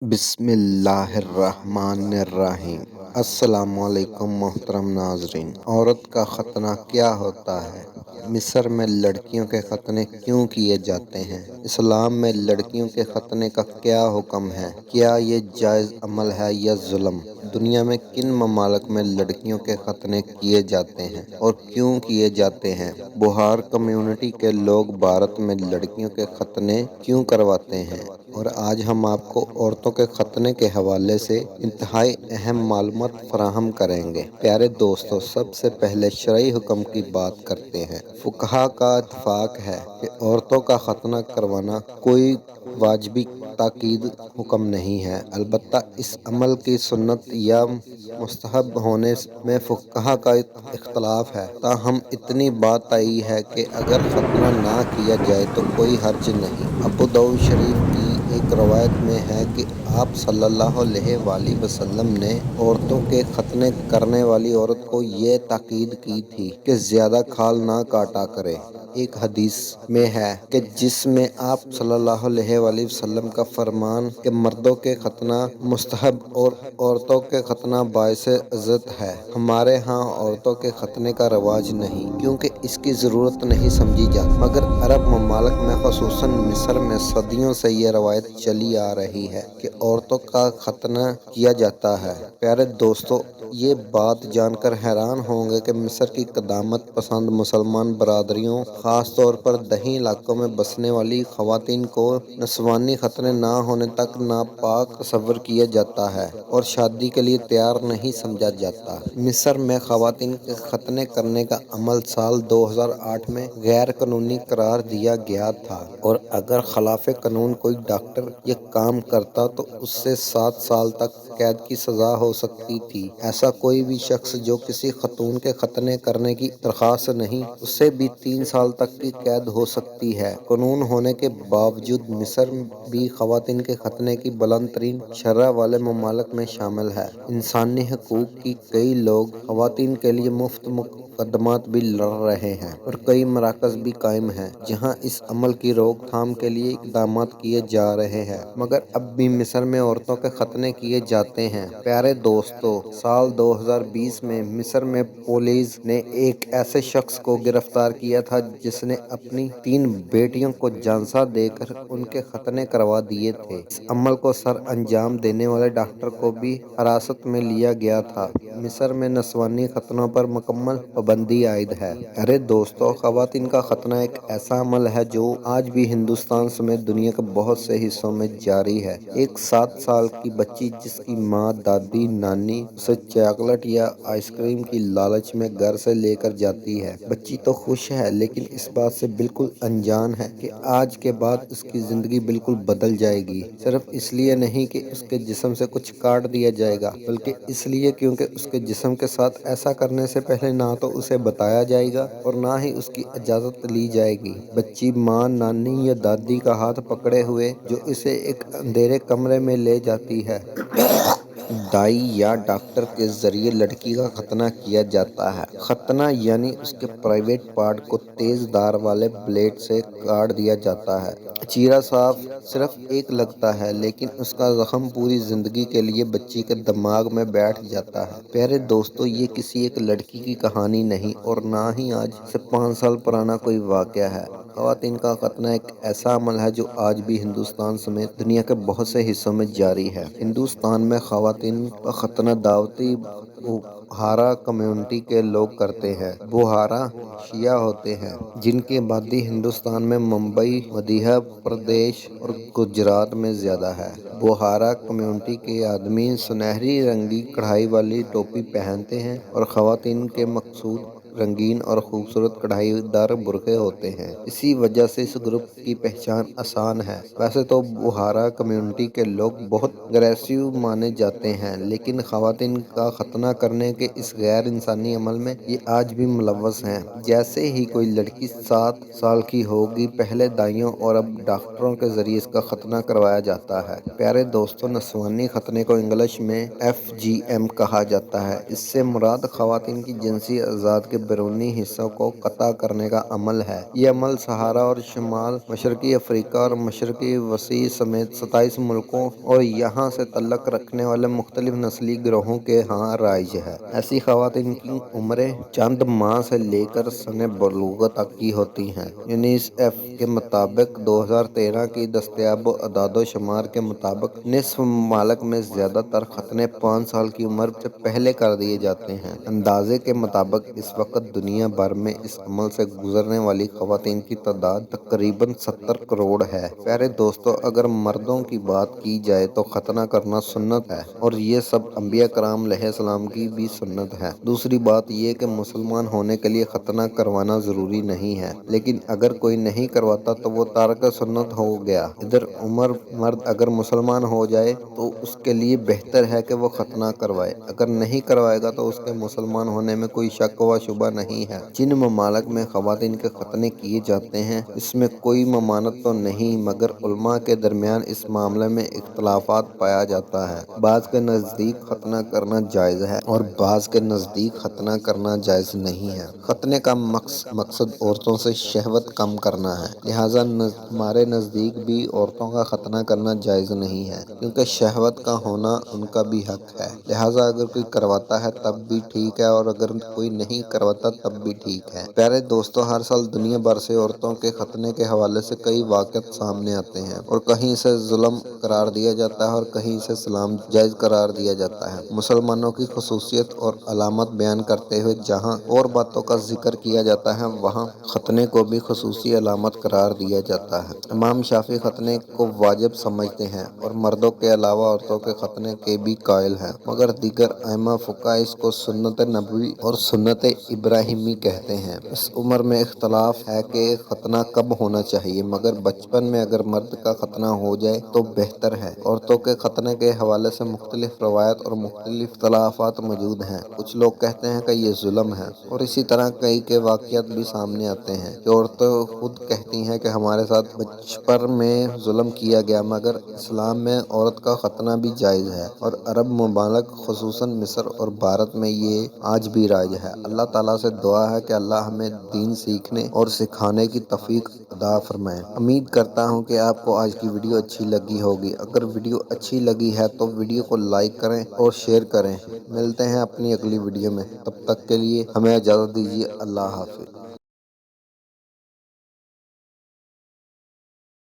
بسم اللہ الرحمن الرحیم۔ السلام علیکم محترم ناظرین۔ عورت کا ختنہ کیا ہوتا ہے؟ مصر میں لڑکیوں کے ختنے کیوں کیے جاتے ہیں؟ اسلام میں لڑکیوں کے ختنے کا کیا حکم ہے؟ کیا یہ جائز عمل ہے یا ظلم؟ دنیا میں کن ممالک میں لڑکیوں کے ختنے کیے جاتے ہیں اور کیوں کیے جاتے ہیں؟ بہار کمیونٹی کے لوگ بھارت میں لڑکیوں کے ختنے کیوں کرواتے ہیں؟ اور آج ہم آپ کو عورتوں کے ختنے کے حوالے سے انتہائی اہم معلومات فراہم کریں گے۔ پیارے دوستو، سب سے پہلے شرعی حکم کی بات کرتے ہیں۔ فقہا کا اتفاق ہے کہ عورتوں کا ختنہ کروانا کوئی واجبی تاکید حکم نہیں ہے، البتہ اس عمل کی سنت یا مستحب ہونے میں فقہا کا اختلاف ہے۔ تاہم اتنی بات طے ہے کہ اگر ختنہ نہ کیا جائے تو کوئی حرج نہیں۔ ابو داؤد شریف کی ایک روایت میں ہے کہ آپ صلی اللہ علیہ وآلہ وسلم نے عورتوں کے ختنے کرنے والی عورت کو یہ تاکید کی تھی کہ زیادہ کھال نہ کاٹا کرے۔ ایک حدیث میں ہے کہ جس میں آپ صلی اللہ علیہ وآلہ وسلم کا فرمان کہ مردوں کے ختنہ مستحب اور عورتوں کے ختنہ باعث عزت ہے۔ ہمارے ہاں عورتوں کے ختنے کا رواج نہیں، کیونکہ اس کی ضرورت نہیں سمجھی جاتی، مگر عرب ممالک میں خصوصاً مصر میں صدیوں سے یہ روایت چلی آ رہی ہے کہ عورتوں کا ختنہ کیا جاتا ہے۔ پیارے دوستو، یہ بات جان کر حیران ہوں گے کہ مصر کی قدامت پسند مسلمان برادریوں، خاص طور پر دیہی علاقوں میں بسنے والی خواتین کو نسوانی ختنے نہ ہونے تک ناپاک تصور کیا جاتا ہے اور شادی کے لیے تیار نہیں سمجھا جاتا۔ مصر میں خواتین کے ختنے کرنے کا عمل سال 2008 میں غیر قانونی قرار دیا گیا تھا، اور اگر خلاف قانون کوئی ڈاکٹر یہ کام کرتا تو اس سے 7 سال تک قید کی سزا ہو سکتی تھی۔ ایسا کوئی بھی شخص جو کسی خاتون کے ختنے کرنے کی درخواست نہیں، اس سے بھی 3 سال تک کی قید ہو سکتی ہے۔ قانون ہونے کے باوجود مصر بھی خواتین کے ختنے کی بلند ترین شرح والے ممالک میں شامل ہے۔ انسانی حقوق کی کئی لوگ خواتین کے لیے مفت مقدمات بھی لڑ رہے ہیں، اور کئی مراکز بھی قائم ہیں جہاں اس عمل کی روک تھام کے لیے اقدامات کیے جا رہے ہیں، مگر اب بھی مصر میں عورتوں کے ختنے کیے جاتے ہیں۔ پیارے دوستو، سال 2020 میں مصر میں پولیس نے ایک ایسے شخص کو گرفتار کیا تھا جس نے اپنی 3 بیٹیوں کو جھانسا دے کر ان کے ختنے کروا دیے تھے۔ اس عمل کو سر انجام دینے والے ڈاکٹر کو بھی حراست میں لیا گیا تھا۔ مصر میں نسوانی ختنوں پر مکمل پابندی عائد ہے۔ ارے دوستو، خواتین کا ختنہ ایک ایسا عمل ہے جو آج بھی ہندوستان سمیت دنیا کے بہت سے حصوں میں جاری ہے۔ ایک 7 سال کی بچی جس کی ماں، دادی، نانی اسے چاکلیٹ یا آئس کریم کی لالچ میں گھر سے لے کر جاتی ہے۔ بچی تو خوش ہے، لیکن اس بات سے بالکل انجان ہے کہ آج کے بعد اس کی زندگی بالکل بدل جائے گی۔ صرف اس لیے نہیں کہ اس کے جسم سے کچھ کاٹ دیا جائے گا، بلکہ اس لیے کیونکہ اس کے جسم کے ساتھ ایسا کرنے سے پہلے نہ تو اسے بتایا جائے گا اور نہ ہی اس کی اجازت لی جائے گی۔ بچی ماں، نانی یا دادی کا ہاتھ پکڑے ہوئے جو اسے ایک اندھیرے کمرے میں لے جاتی ہے۔ دائی یا ڈاکٹر کے ذریعے لڑکی کا ختنہ کیا جاتا ہے۔ ختنہ یعنی اس کے پرائیویٹ پارٹ کو تیز دھار والے بلیڈ سے کاٹ دیا جاتا ہے۔ چیرہ صرف ایک لگتا ہے، لیکن اس کا زخم پوری زندگی کے لیے بچی کے دماغ میں بیٹھ جاتا ہے۔ پیارے دوستو، یہ کسی ایک لڑکی کی کہانی نہیں اور نہ ہی آج سے 5 سال پرانا کوئی واقعہ ہے۔ خواتین کا ختنہ ایک ایسا عمل ہے جو آج بھی ہندوستان سمیت دنیا کے بہت سے حصوں میں جاری ہے۔ ہندوستان میں خواتین کا ختنہ دعوتی بوہارا کمیونٹی کے لوگ کرتے ہیں۔ بوہارا شیعہ ہوتے ہیں جن کی آبادی ہندوستان میں ممبئی، مدھیہ پردیش اور گجرات میں زیادہ ہے۔ بوہارا کمیونٹی کے آدمی سنہری رنگی کڑھائی والی ٹوپی پہنتے ہیں اور خواتین کے مخصوص رنگین اور خوبصورت کڑھائی دار برقعے ہوتے ہیں۔ اسی وجہ سے اس گروپ کی پہچان آسان ہے۔ ویسے تو بوہارا کمیونٹی کے لوگ بہت اگریسو مانے جاتے ہیں، لیکن خواتین کا ختنہ کرنے کے اس غیر انسانی عمل میں یہ آج بھی ملوث ہیں۔ جیسے ہی کوئی لڑکی 7 سال کی ہوگی، پہلے دائیوں اور اب ڈاکٹروں کے ذریعے اس کا ختنہ کروایا جاتا ہے۔ پیارے دوستو، نسوانی ختنے کو انگلش میں FGM کہا جاتا ہے۔ اس سے مراد خواتین کی جنسی اعضاء کے بیرونی حصوں کو قطع کرنے کا عمل ہے۔ یہ عمل صحارا اور شمال مشرقی افریقہ اور مشرقی وسیع سمیت 27 ملکوں اور یہاں سے تعلق رکھنے والے مختلف نسلی گروہوں کے ہاں رائج ہے۔ ایسی خواتین کی عمریں چند ماہ سے لے کر سنِ بلوغت تک کی ہوتی ہیں۔ یونیسیف کے مطابق 2013 کی دستیاب اعداد و شمار کے مطابق نصف ممالک میں زیادہ تر ختنے 5 سال کی عمر سے پہلے کر دیے جاتے ہیں۔ اندازے کے مطابق اس وقت دنیا بھر میں اس عمل سے گزرنے والی خواتین کی تعداد تقریباً 70 کروڑ ہے۔ پیارے دوستو، اگر مردوں کی بات کی جائے تو ختنہ کرنا سنت ہے اور یہ سب انبیاء کرام علیہ السلام کی بھی سنت ہے۔ دوسری بات یہ کہ مسلمان ہونے کے لیے ختنہ کروانا ضروری نہیں ہے، لیکن اگر کوئی نہیں کرواتا تو وہ تارک سنت ہو گیا۔ ادھر مرد اگر مسلمان ہو جائے تو اس کے لیے بہتر ہے کہ وہ ختنہ کروائے۔ اگر نہیں کروائے گا تو اس کے مسلمان ہونے میں کوئی شک و شبہ نہیں ہے۔ جن ممالک میں خواتین کے ختنے کیے جاتے ہیں اس میں کوئی ممانعت تو نہیں، مگر علماء کے درمیان اس معاملے میں اختلافات پایا جاتا ہے۔ بعض کے نزدیک ختنہ کرنا جائز ہے اور بعض کے نزدیک ختنہ کرنا جائز نہیں ہے۔ ختنے کا مقصد عورتوں سے شہوت کم کرنا ہے، لہٰذا ہمارے نزدیک بھی عورتوں کا ختنہ کرنا جائز نہیں ہے، کیونکہ شہوت کا ہونا ان کا بھی حق ہے۔ لہٰذا اگر کوئی کرواتا ہے تب بھی ٹھیک ہے اور اگر کوئی نہیں کرواتا تب بھی ٹھیک ہے۔ پیارے دوستو، ہر سال دنیا بھر سے عورتوں کے ختنے کے حوالے سے کئی واقعات سامنے آتے ہیں اور کہیں اسے ظلم قرار دیا جاتا ہے اور کہیں اسے اسلام جائز قرار دیا جاتا ہے۔ مسلمانوں کی خصوصیت اور علامت بیان کرتے ہوئے جہاں اور باتوں کا ذکر کیا جاتا ہے وہاں ختنے کو بھی خصوصی علامت قرار دیا جاتا ہے۔ امام شافعی ختنے کو واجب سمجھتے ہیں اور مردوں کے علاوہ عورتوں کے ختنے کے بھی قائل ہیں، مگر دیگر ائمہ فقہا اس کو سنت نبوی اور سنت ابراہیمی کہتے ہیں۔ اس عمر میں اختلاف ہے کہ ختنہ کب ہونا چاہیے، مگر بچپن میں اگر مرد کا ختنہ ہو جائے تو بہتر ہے۔ عورتوں کے ختنے کے حوالے سے مختلف روایات اور مختلف اختلافات موجود ہیں۔ کچھ لوگ کہتے ہیں کہ یہ ظلم ہے اور اسی طرح کئی کے واقعات بھی سامنے آتے ہیں کہ عورتیں خود کہتی ہیں کہ ہمارے ساتھ بچپن میں ظلم کیا گیا، مگر اسلام میں عورت کا ختنہ بھی جائز ہے اور عرب ممالک خصوصاً مصر اور بھارت میں یہ آج بھی رائج ہے۔ اللہ تعالیٰ سے دعا ہے کہ اللہ ہمیں دین سیکھنے اور سکھانے کی توفیق عطا فرمائے۔ امید کرتا ہوں کہ آپ کو آج کی ویڈیو اچھی لگی ہوگی۔ اگر ویڈیو اچھی لگی ہے تو ویڈیو کو لائک کریں اور شیئر کریں۔ ملتے ہیں اپنی اگلی ویڈیو میں، تب تک کے لیے ہمیں اجازت دیجیے۔ اللہ حافظ۔